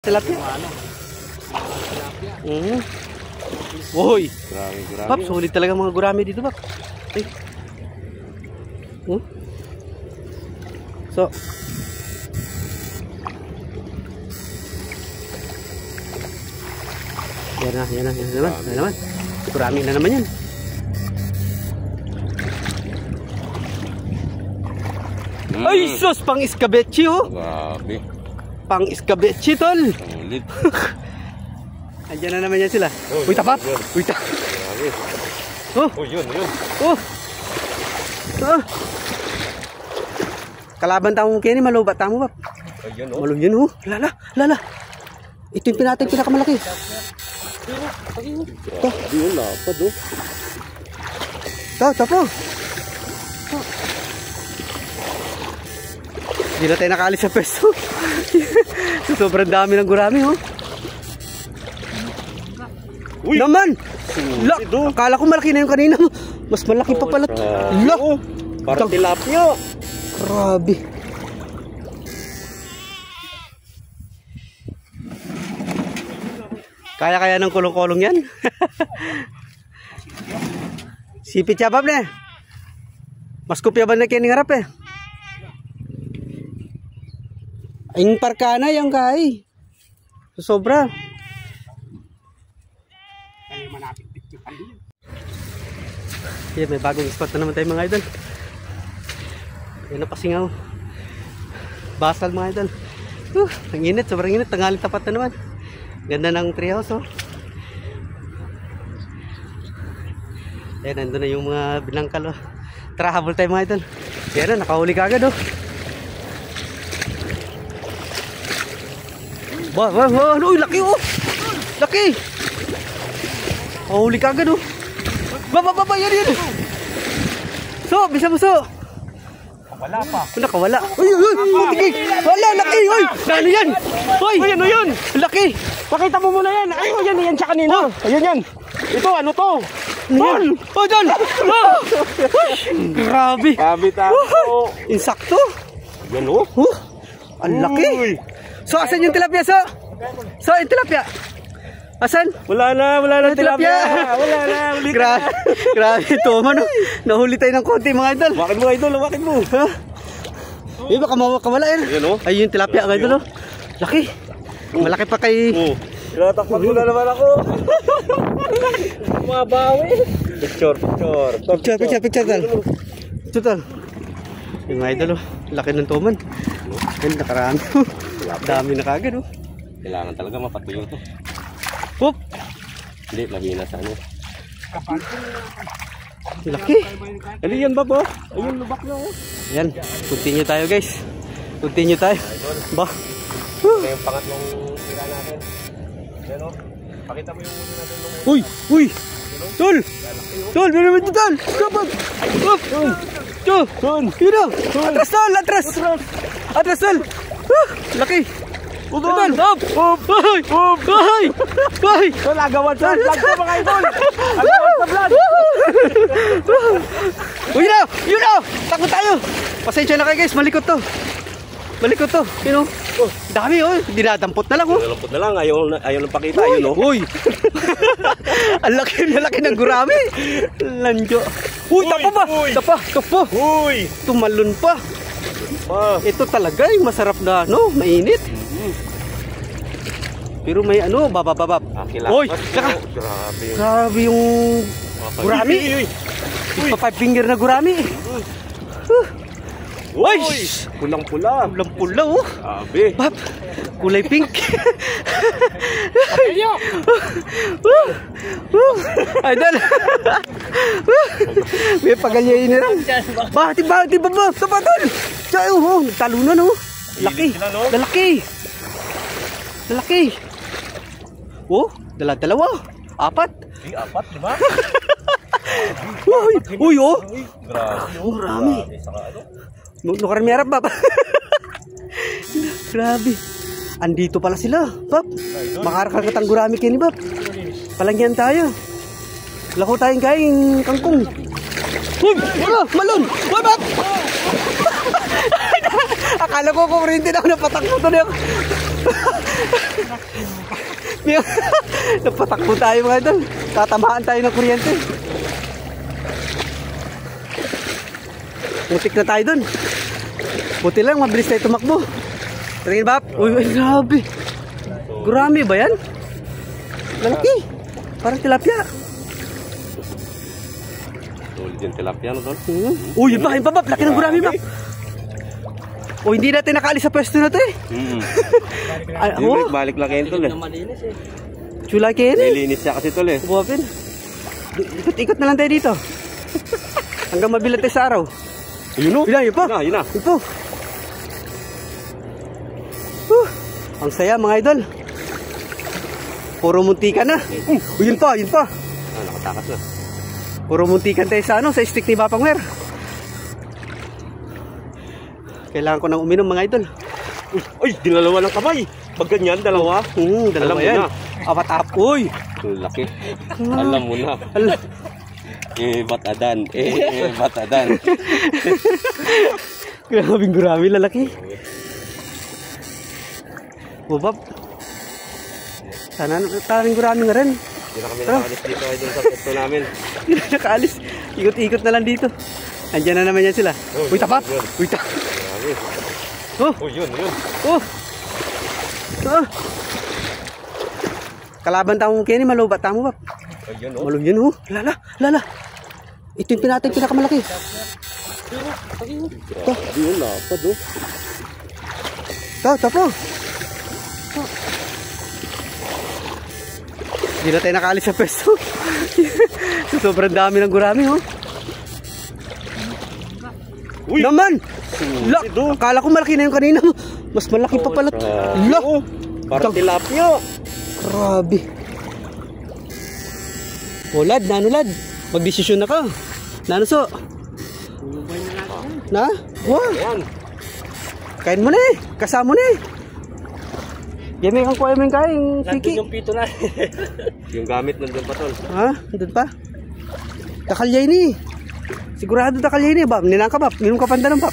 Tilapia. Woy. Grabe. Pap, sulit talaga mga gurami dito, Pap. Ay. So. Yan naman. Gurami na naman yan. Ay, sus, pang iskabechi, oh. Grabe. Pang iskabechi, tol. Ulit. Andiyan na naman yan sila. Uy, tapap. Uy, tapap. Grabe. Oh, yun. oh. Kalaban tamo kini, malubat tamo, Pap. Ayun, oh. Malu yun, oh. Lala. Ito yung pinakamalaki. Grabe, yun, lapad, oh. Tapo. Hindi na tayo nakaalis sa pwesto. Sobrang dami ng gurami, oh. Uy! Naman! Akala ko malaki na yung kanina. Mas malaki pa pala. Oh, parang tilapia. Grabe. Kaya ng kulong-kulong yan. Sipit siya, Pab, ne? Mas kupya ba na kaya harap, eh? Ang parkana yung kai. Sobra. Yeah, may bagong spot na naman tayo mga idol. Yan na pasingaw. Basal mga idol. Ang init, sobrang init. Tanghali tapat na naman. Ganda ng treehouse, oh. Ayan, nandun na yung mga binangkal, oh. Tara, habol tayo mga idol. Yan na, nakahuli ka agad, oh. Uy, laki, oh. Laki. Huli ka agad, oh. Baba, yan. So, bisa mo, so. Wala pa. Nakawala. Uy, putik. Wala, laki, uy. Ano yan? Uy, ano yan? Laki. Pakita mo muna yan. Ay, yan siya kanina. Ayun yan. Ito, ano to? Don! Oh, Don! Grabe. Grabe tayo. Insakto. Yan, oh. Ang laki. So, asan yung tilapia, so? So, yung tilapia. Asan? Wala na tilapia. Wala na. Grabe ito, mano. Nahuli tayo ng konti, mga idol. Wakit mo, idol. Wakit mo. Ha? Baka mawala yan. Yan, oh. Ay, yung tilapia, mga idol, oh. Laki. Malaki pa kay... Tinatakpan mo na naman ako. Mabawi. Picture. Tal. Total. Yung mga idol, oh. Laki ng tuman. Yan, nakarami. Dami na kagad, oh. Kailangan talaga mapatuyo to. Hop! Hindi, mahina sa ano. Laki. Ano yan, Bob, oh? Ayun, lubak na, oh. Yan, continue tayo, guys. Continue tayo. Ba? Ito yung pangatlong tira natin. Yan, oh. Pakita mo yung ulo natin. Uy! Tol! Meron naman ito, Tol! Kapag! Hop! Tol! Yun na! Atras, Tol! Atras, Tol! Laki! Tol! Hop! Hoy! Tol, agawan sa vlog ko, mga idol! Agawan sa vlog! Uy, yun na! Takot tayo! Pasensya na kayo, guys. Malikot to. You know? Dami, oh. Dinadampot na lang, oh. Dinadampot na lang. Ayaw nang pakita. Ayun, oh. Uy! Ang laki ng gurami. Lanjo. Uy, tapa ba? Tapa. Uy! Tumalon pa. Ito talaga yung masarap na, no? Mainit. Pero may ano, babababab. Uy! Grabe yung gurami. Pa 5 finger na gurami. Uy! Pulang-pula, oh. Grabe. Pap, kulay pink. Idol. May pagalyayin na lang. Bahati ba? Tapatol. Tiyo, oh. Talunan, oh. Lalaki. Oh, dalawa. 4. 4, diba? Uy, oh. Grabe. Marami. Nukar merap, Pap. Grabe. Andito pala sila, Pap. Makarakal gurami kayo ni Pap. Palangyan tayo. Lako tayong kaing kangkong. Uy! Malon! Uy, Pap! Akala ko kung rin din ako napatakbo to niya. Napatakbo tayo mga idol. Tatamaan tayo ng kuryente. Mutik na tayo dun. Buti lang, mabilis tayo tumakbo. Tingin ba? Uy, grabe. Gurami ba yan? Lalaki. Parang tilapia. Tulad yung tilapia, no, Tol? Uy, yun pa, Bap. Laki ng gurami, Bap. O, hindi natin nakaalis sa pwesto na to eh. Balik lang kayo, Tol eh. Chula kayo eh. Nilinis siya kasi, Tol eh. Buwapin. Ikot-ikot na lang tayo dito. Hanggang mabilat tayo sa araw. Yun o. Yun pa. Yun na. Ito. Ang saya mga idol. Puro muntikan na. Yun pa. Nakatakas na. Puro muntikan tayo sa sa stick ni Bapang Mer. Kailangan ko nang uminom mga idol. Ay, dinalawa ng kamay. Pag ganyan, dalawa. Dalawa Alam mo yan. na. Apat-ap. Uy. Laki. Alam mo na. Batadan. Batadan. Grabing gurami lalaki. Bubab. Sana taring gurami nga rin. Hindi na kami nakaalis dito ay doon sa pwesto namin. Hindi na nakaalis. Ikot-ikot na lang dito. Andiyan na naman yan sila. Uy, tapat. Uy, ta. Grabe. Oh, yun. Oh. Kalaban tamo mo kini, malubat tamo ba? Ayun oh. Malum yun oh. Lala. Ito yung pinakamalaki. Ito. Yun lapad oh. Tapo. Hindi na tayo nakaalis sa pwesto. Sobrang dami ng gurami oh. Uy! Naman! Akala ko malaki na yung kanina. Mas malaki pa pala. Parang tilapia. Grabe. O lad, nanolad. Magdesisyon na ka. Nanuso. Na? Wow. Ayan. Kain mo na eh. Kasama mo na eh. Yamay kang kuha yung kain. Siki. Yung pito na. Yung gamit nandun pa, Tol. Ha? Nandun pa? Dakalyay ni. Sigurado dakalyay ni. Bap, ninang ka bap. Minum ka panda ng bap.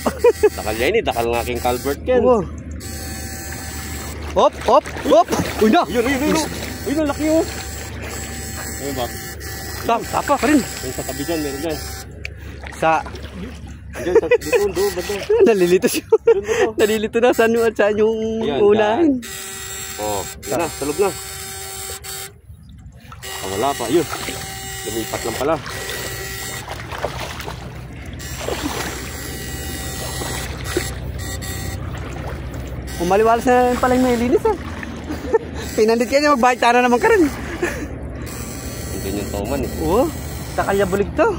Dakalyay ni. Dakal ng aking Calvert Ken. Oo. Hop. Uy na. Yun. Uy, laki oh. Ayun ba? Tapa ka rin. Yung sa tabi dyan, meron dyan. Diyan, dito, banda. Nalilito siya. Nalilito na. Saan yung unahin? Oh, yun na, tulog na. Wala pa, yun. Lumipat lang pala. Umaliwalas na pala yung nilinis eh. Pinandit ka niya, magbahit na naman ka rin. Hindi yung toman eh. Oo, takalya bulig to.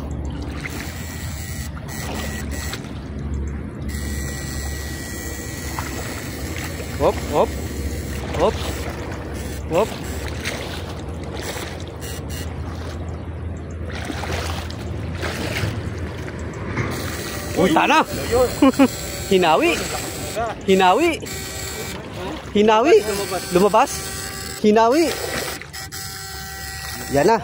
Hop. Uy, sana! Hinawi! Lumabas! Hinawi! Yan na!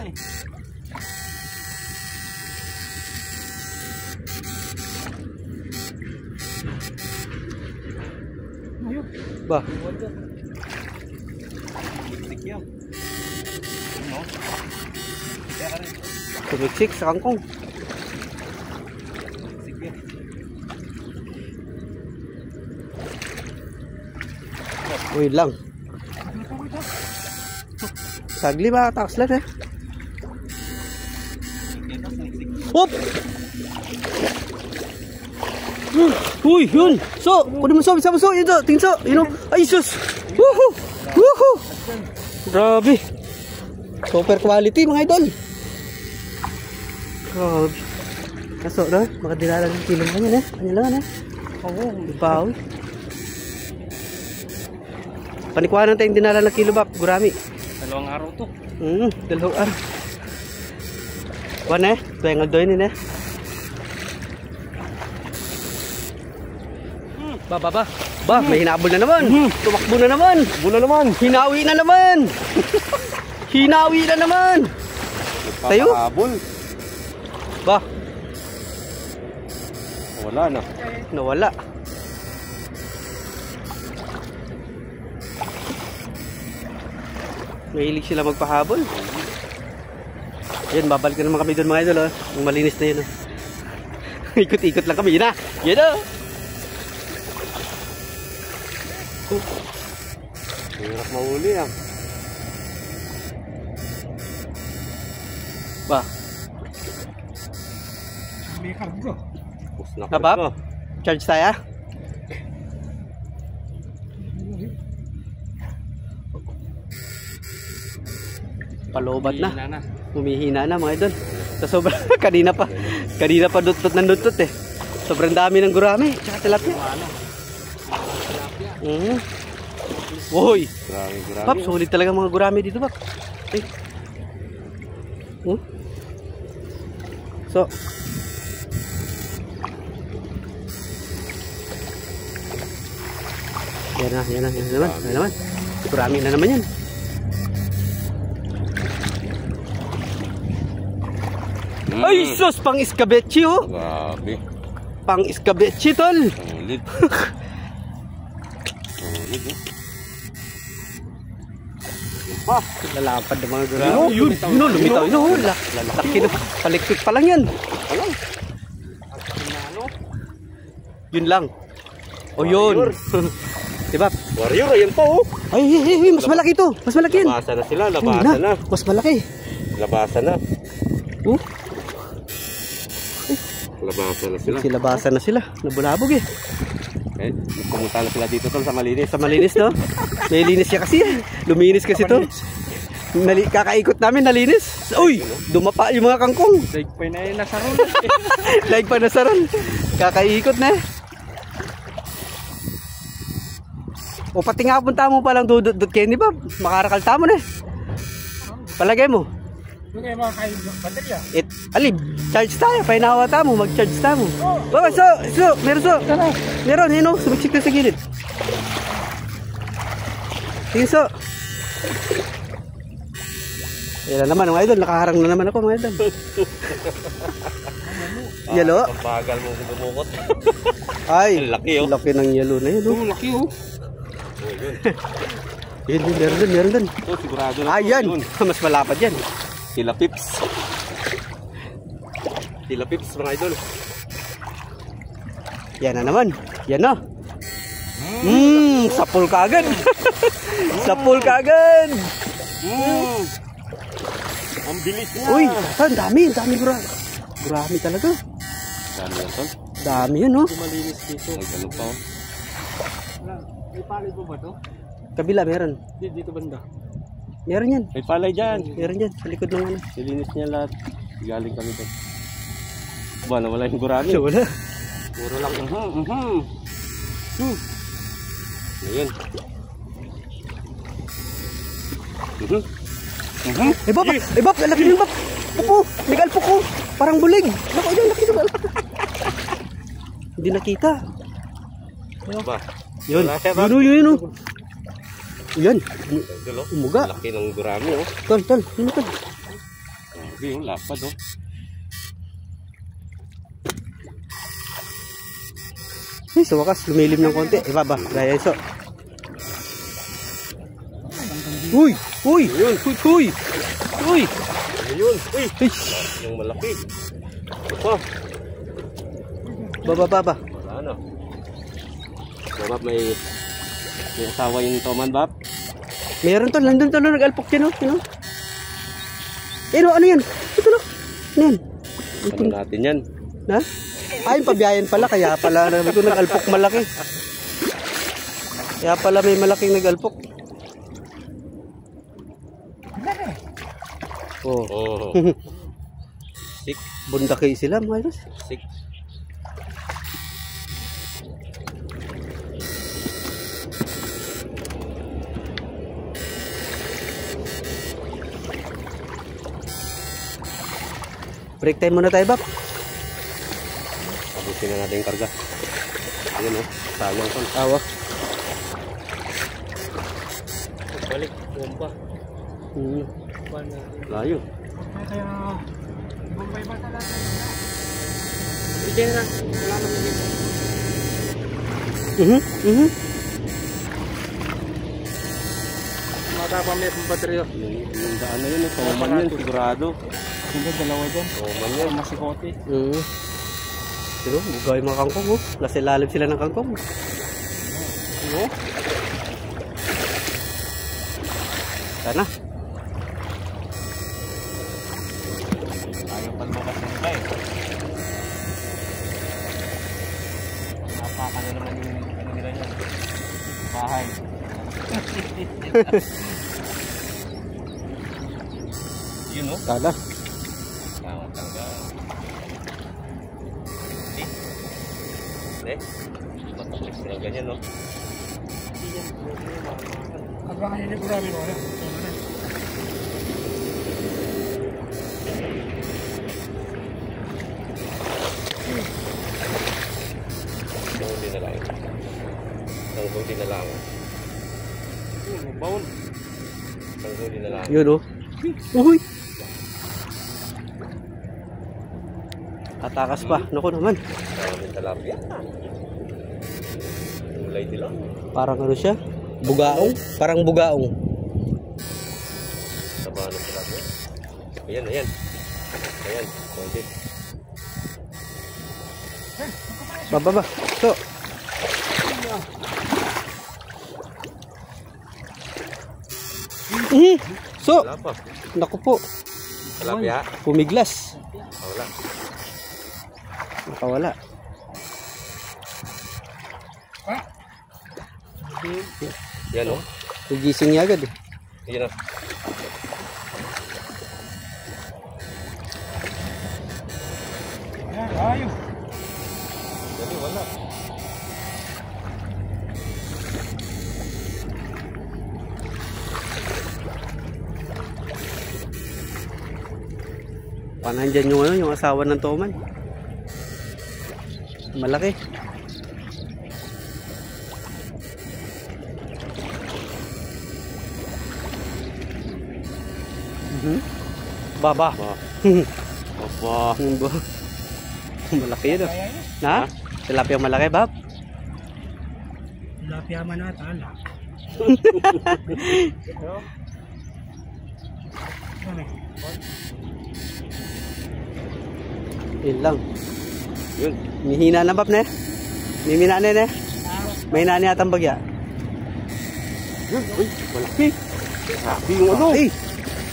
Ba? Tumiksik sa kangkong. Uy lang. Sagli ba? Takas lang eh. Hop! Uy, yun! So, kunin mo so, bisa mo so, ito, tingin so, yun o. Ay, sus! Woohoo! Grabe! Super quality mga idol! Grabe! Kaso, no? Makadilala ng kilo mo yun eh. Kanya lang eh. Oo, ibawi. Panikuha tayong dinala ng kilo bap, gurami. 2 araw to. 2 araw. Wan eh, tuwing aldoy ni eh. Ba, may hinabol na naman. Tumakbo na naman. Hinawi na naman. Tayo? Habol. Ba, Wala na. nawala. Mahilig sila magpahabol. Yan, babalik na naman kami doon mga idol. Oh. Yung malinis na yun. Oh. Ikot-ikot lang kami. Yun na. Yan na. Hirap mahuli ah. Ba? May kargo. Kabab? Charge tayo? Palobat na. Humihina na mga idol. Sa sobrang kanina pa dutot ng dutot eh. Sobrang dami ng gurami. Tsaka tilapia. Uy. Grabe. Pap, sulit talaga mga gurami dito, Pap. Ay. So. Yan naman. Gurami na naman yan. Ay, sus! Pang iskabechi, oh! Grabe. Pang iskabechi, tol! Sulit. Sulit, eh. Ah, lalapad ng mga gurami. Lumitaw. Laki na. Palikpik pa lang yan. Yun lang. O yun. Diba? Warrior, ayan pa oh. Ay, mas malaki ito. Mas malaki yan. Labasan na sila, labasan na. Mas malaki. Labasan na. Oh, Labasan na sila. silabasan na sila. Nabulabog eh. Eh, pumunta na sila dito tol sa malinis. Sa malinis, no? May linis siya kasi. Luminis kasi to. Kakaikot namin, nalinis. Uy, dumapa yung mga kangkong. Daig pa na yun nasaron. Daig pa nasaron. Kakaikot na eh. O pati nga punta mo palang dudot candy ba? Makarakalta mo na eh. Palagay mo. Yung kayo mga kayo baterya. Alib, charge tayo. Painawa mo, mag-charge tayo. Oh, so, meron, hino, sumiksik na sa gilid. Tingin so. Yan na naman, mga idol, nakaharang na naman ako, mga idol. Yelo. Ang bagal mo dumukot. Ay, laki oh. Laki ng yelo na yun. Oh, laki oh. Yun, meron dun. Oh, sigurado na. Ayan, mas malapad yan. Tila pips. Tila pips mga idol. Yan na naman. Yan na. Sapul ka agad. Sapul ka agad. Ang bilis niya. Uy, ang dami gurami. Gurami talaga. Dami yan tol. Dami yan, oh. Malinis dito. Ay, ganun pa oh. May palay po ba ito? Kabila, meron. Dito banda. Meron yan. May palay dyan. Meron yan, sa likod ng ano. Silinis niya lahat. Galing kami doon. Ba, nawala yung gurami. Wala. Puro lang. Ayan. Bap, laki ng bap. Pupo, nag-alpok ko. Parang bulig. Naku, yan, laki ng alpok. Hindi nakita. Ba? Yun, Wala siya, Bap. yun, oh. Yan, Idol oh. umuga. Laki ng gurami oh. Tol, yun, tol. Grabe yung lapad oh. Ay, sa wakas, lumilim ng konti. Ibaba, gaya iso. Uy! Ayun. Uy! Ayun. Uy! Ay! Yung malaki. Ito pa. Baba. Wala na. Bab, may asawa yung Toman, Bab. Meron tol, nandun tol, nag-alpok yan, oh. Yun, oh. Pero ano yan? Ito na. Ano yan? Ano natin yan? Na? Ay, pabiyayan pala, kaya pala ito nag-alpok malaki. Kaya pala may malaking nag-alpok. Oh. Oh. Sik. Bundaki sila, mga iros. Sik. Break time muna tayo, Bap. Abusin na natin yung karga. Ayan oh. Sayang kon. Awa. Balik. Bumpa. Layo. Kaya Bombay ba talaga? Diyan na. Wala naman dito. Nakatapang may baterya. Yung daan na yun, tuman yun, sigurado. Hindi, dalawa dyan. Tuman yun. Masikote. Pero, bugay mga kangkong, oh. Nasa ilalim sila ng kangkong. Sana. Ayaw palmakas ng iba eh. Napaka na naman yung ano nila yan. Bahay. Yun o. Sana. Tanga-tanga. Eh? Matakas na ganyan no? At baka hindi ko rami mo. Huli na lang. Huli na lang. Baon. Huli na lang. Yun, oh. Uy! Tatakas pa. Naku naman. Maraming talapia. Ulay nila. Parang ano siya? Bugaong? Parang bugaong. Taba ng talapia. Ayan, ayan. Ayan, pwede. Bababa. So. So. Wala pa. Naku po. Talapia. Pumiglas. Wala. Nakawala. Yan o. Nagising niya agad eh. Yan o. Ayun. Dali, wala. Panandyan yung ano, yung asawa ng Toman. Malaki. Baba. Opo. Malaki yun. Na? Tilapia malaki, Bab? Tilapia man na tala. Yun lang. Yun. Mihina na, Bab, ne? Mimina na, ne? May nani atang bagya. Yun. Uy, malaki. Sabi yung ano. Ay!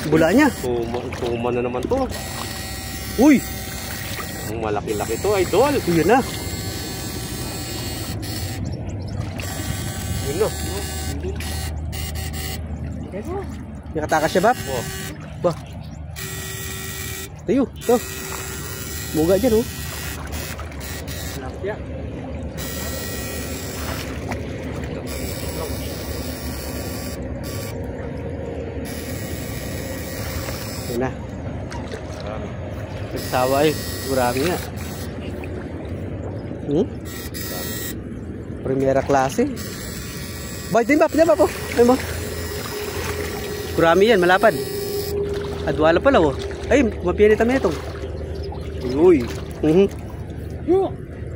Bula niya. Tuman na naman to. Uy! Ang malaki-laki to, idol. Yun na. Yun na. Nakatakas siya, Bab? Oh. Ba? Tayo. Ito. Muga dyan, oh. Tilapia. Yun na. Nagsawa eh. Marami nga. Primera klase. Bay, din ba? Pinaba po. Ay mo. Kurami yan, malapad. Adwala pala, oh. Ay, mapinit kami ito. Uy.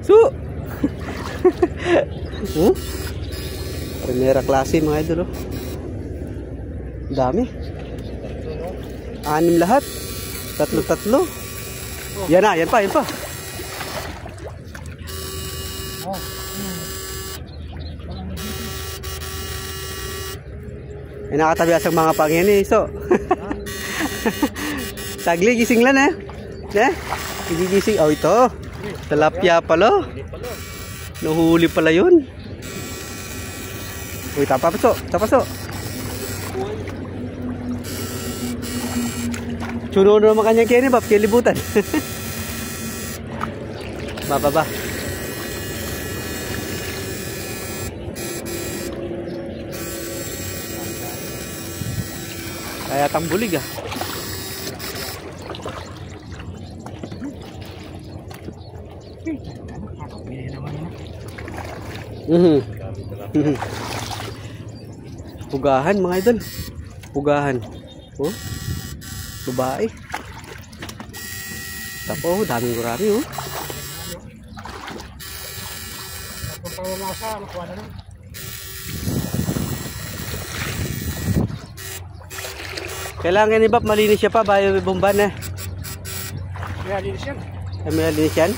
So. Primera klase mga idol, oh. Dami. 6 lahat. 3. Yan na, yan pa, yan pa. Ay, nakatabi sa mga pangyan eh, so. Sagli, gising lang eh. Gigising. Oh, ito. Tilapia pala. Nahuli pala yun. Uy, tapaso. Suno naman kanyang kaya ni Bab, kilibutan. Baba. Kaya tambulig ah. Pugahan mga idol. Pugahan. Oh. Babae. Tapo, daming gurami oh. Kung pamamasa, makuha na lang. Kailangan ni Bap malinis siya pa bayo bomba na. Kaya linis yan. Ay may malinis yan.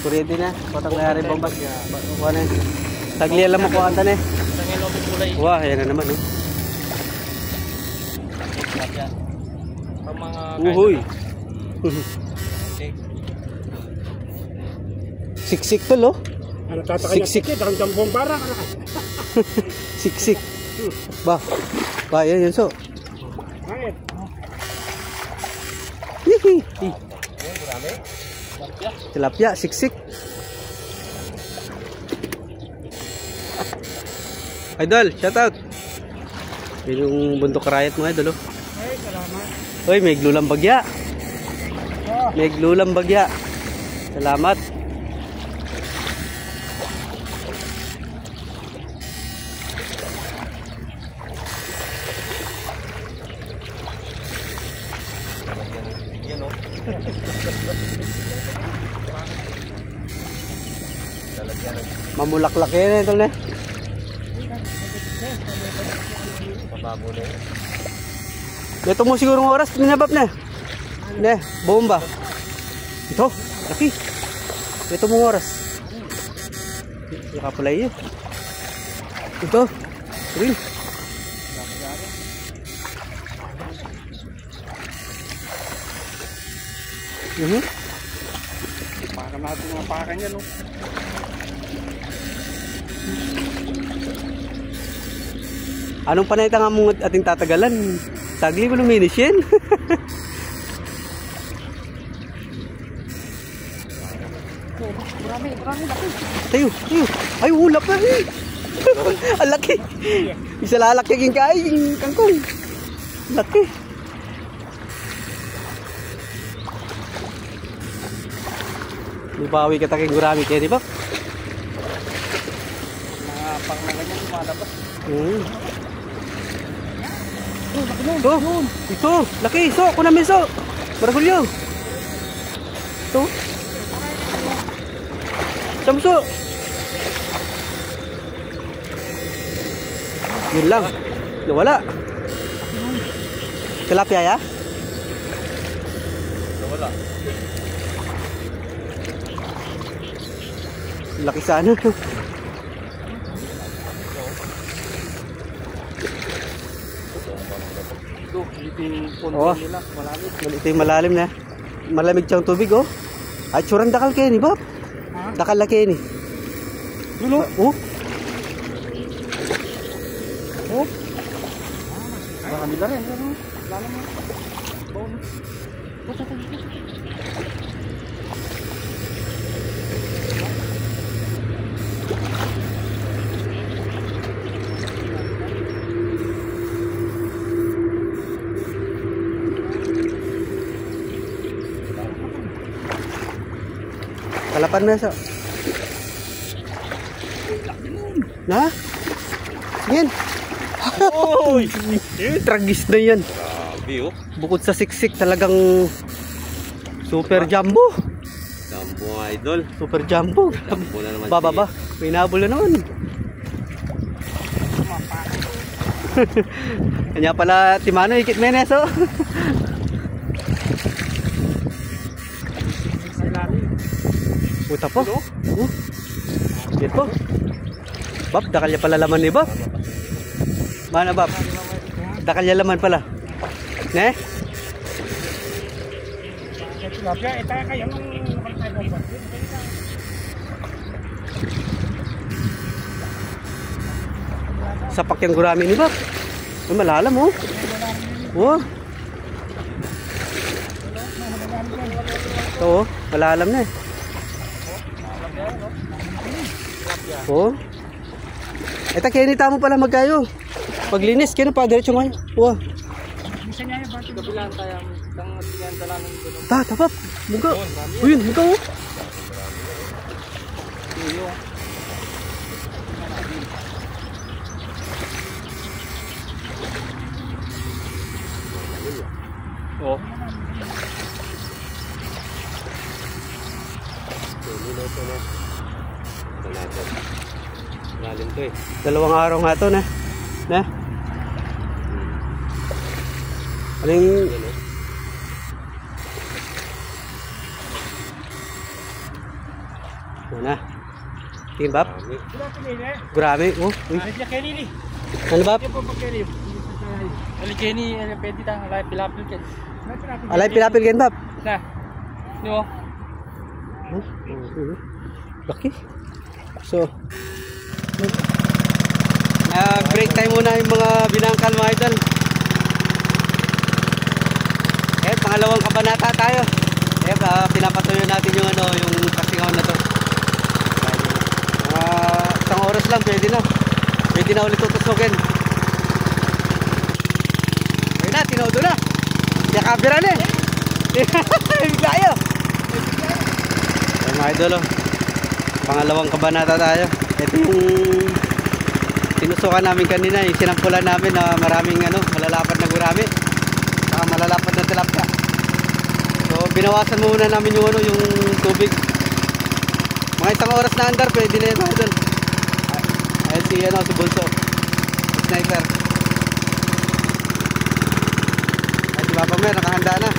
Kurente na. Patang nangyari bomba. Kuha na. Tagli alam mo kung anta na. Tangin lobby kulay. Wah, yan na naman. Oh. Ang mga Uhoy. Siksik to lo. ano tatakay na Siksik. sikit. Ang jambong bara. Siksik. Ba. Ba, yan so. Bakit? Hihi. Tilapia, siksik. Idol, shout out. Yun yung bundok karayat mo idol. Oh. Ay, salamat. Hoy, may glulang bagya. Oh. May glulang bagya. Salamat. Yan o. Mamulaklak yan idol na. Pababo na yun. Ito mo sigurong oras, minabap na. Ne, bomba. Ito, laki. Ito mo oras. Nakapalay yun. Ito, rin. Pakan natin mga pakan yan. Oh. Anong panayta nga mong ating tatagalan? Sagli mo luminis yan. Marami laki. Tayo, tayo. Ay, ulap na eh. Ang laki. Isa lalaki yung kain, kangkong. Laki. Lupawi ka taking gurami kaya di ba? Mga pang na ganyan lumalabas. Ito, laki, so, kunamin so. Maragulyo. Ito. Samso. Yun lang. Nawala. Tilapia ya? Nawala. Laki sana. Ito yung punto Oh. nila. Malalim. Ito yung malalim na. Malamig siyang tubig oh. Ay, tsurang dakal kayo ni Bob. Ha? Dakal na kayo ni. Dulo. Oh. Oh. Baka nila rin. Ano? Lalam mo. Bawon. Kalapan na so. Na? Yan. Uy! Tragis na yan. Grabe oh. Bukod sa siksik talagang super jumbo. Dambo idol. Super jumbo. Dambo na naman. Bababa. May nabol na naman. Kanya pala Timano ikit menes oh. Puta po. Dito. Bab, dakal niya pala laman ni Bab. Mana Bab? Dakal niya laman pala. Ne? Tilapia, ito kayo nung nakalipay bomba. Sapak yung gurami ni Bab. Ay, malalam oh. Oh. Ito oh, malalam na eh. Oh. Ito kinita mo pala magkayo. Paglinis, kino pa diretso ngayon. Wow. Bisa niya yung bati. Kabilaan tayo. Kang tingnan talaman dito. Ta, tapap. Muga. Uyun, muga oh. Oh. Dalawang araw nga to na. Na? Aling... Yan, oh. Ano? Tingin Bab? Dami. Grabe. Oh, uy. Niya Kenny ni. Ano Bab? Po pa Kenny. Ali Kenny, pwede ta alay pilapil ken. Alay pilapil yan Bab. Na. Yo. Laki. So, break time muna yung mga binangkal mga idol. Pangalawang kabanata tayo. Pinapatuloy natin yung yung pasingaw na to. Isang oras lang pwede na. Pwede na ulit tutusokin. Ayun na, tinaudo na. Kaya kabira na eh. Bigla kayo. Mga idol, pangalawang kabanata tayo. Ito yung sinusukan namin kanina, yung sinampulan namin na maraming malalapad na gurami, saka malalapad na tilapia. So binawasan muna namin yung yung tubig. Mga isang oras na andar, pwede na yun mga idol. Ayun si Bunso, sniper. Ay si Papa Mer, nakahanda na.